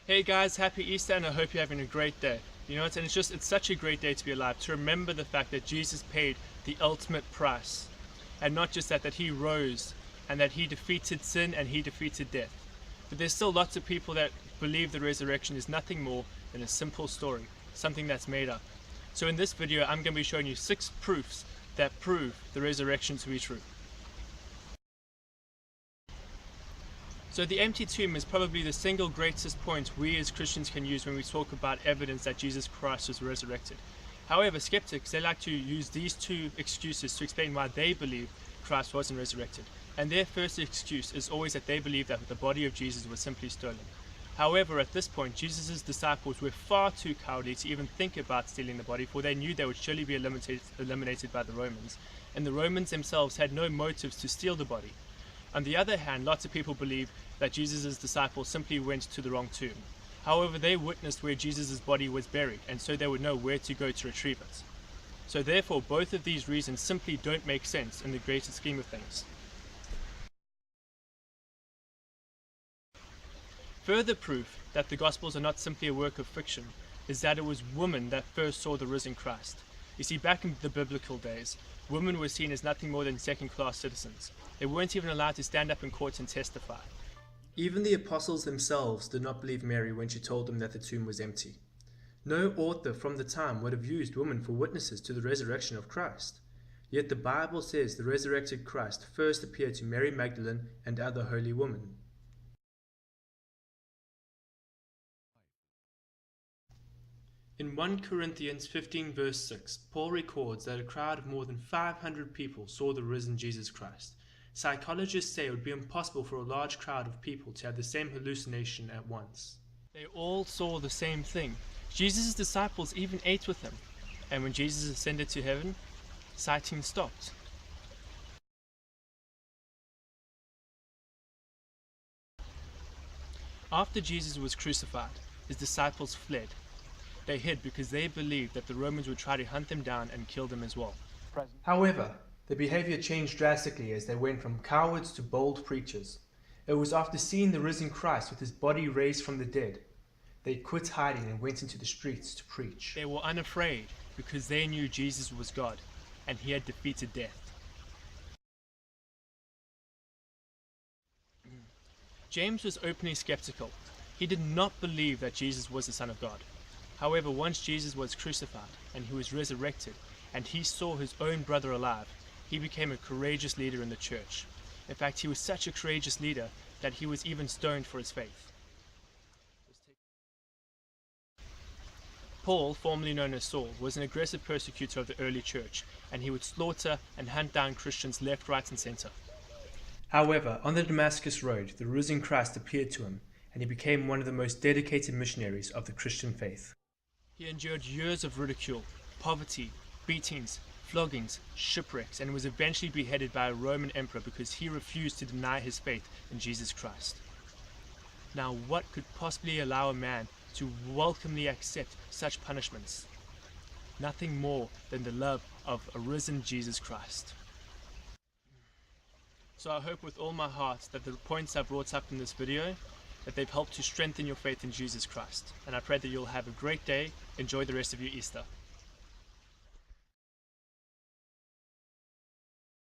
Hey guys, happy Easter, and I hope you're having a great day. You know, it's such a great day to be alive, to remember the fact that Jesus paid the ultimate price. And not just that he rose and that he defeated sin and he defeated death. But there's still lots of people that believe the resurrection is nothing more than a simple story, something that's made up. So in this video, I'm going to be showing you 6 proofs that prove the resurrection to be true. So the empty tomb is probably the single greatest point we as Christians can use when we talk about evidence that Jesus Christ was resurrected. However, skeptics, they like to use these 2 excuses to explain why they believe Christ wasn't resurrected. And their first excuse is always that they believe that the body of Jesus was simply stolen. However, at this point, Jesus' disciples were far too cowardly to even think about stealing the body, for they knew they would surely be eliminated by the Romans. And the Romans themselves had no motives to steal the body. On the other hand, lots of people believe that Jesus' disciples simply went to the wrong tomb. However, they witnessed where Jesus' body was buried, and so they would know where to go to retrieve it. So therefore, both of these reasons simply don't make sense in the greater scheme of things. Further proof that the Gospels are not simply a work of fiction is that it was women that first saw the risen Christ. You see, back in the biblical days, women were seen as nothing more than second-class citizens. They weren't even allowed to stand up in court and testify. Even the apostles themselves did not believe Mary when she told them that the tomb was empty. No author from the time would have used women for witnesses to the resurrection of Christ. Yet the Bible says the resurrected Christ first appeared to Mary Magdalene and other holy women. In 1 Corinthians 15 verse 6, Paul records that a crowd of more than 500 people saw the risen Jesus Christ. Psychologists say it would be impossible for a large crowd of people to have the same hallucination at once. They all saw the same thing. Jesus' disciples even ate with him. And when Jesus ascended to heaven, sighting stopped. After Jesus was crucified, his disciples fled. They hid because they believed that the Romans would try to hunt them down and kill them as well. However, their behavior changed drastically as they went from cowards to bold preachers. It was after seeing the risen Christ with his body raised from the dead, they quit hiding and went into the streets to preach. They were unafraid because they knew Jesus was God and he had defeated death. James was openly skeptical. He did not believe that Jesus was the Son of God. However, once Jesus was crucified and he was resurrected and he saw his own brother alive, he became a courageous leader in the church. In fact, he was such a courageous leader that he was even stoned for his faith. Paul, formerly known as Saul, was an aggressive persecutor of the early church, and he would slaughter and hunt down Christians left, right, and center. However, on the Damascus road, the risen Christ appeared to him, and he became one of the most dedicated missionaries of the Christian faith. He endured years of ridicule, poverty, beatings, floggings, shipwrecks, and was eventually beheaded by a Roman emperor because he refused to deny his faith in Jesus Christ. Now, what could possibly allow a man to welcomely accept such punishments? Nothing more than the love of a risen Jesus Christ. So I hope with all my heart that the points I brought up in this video, that they've helped to strengthen your faith in Jesus Christ. And I pray that you'll have a great day. Enjoy the rest of your Easter.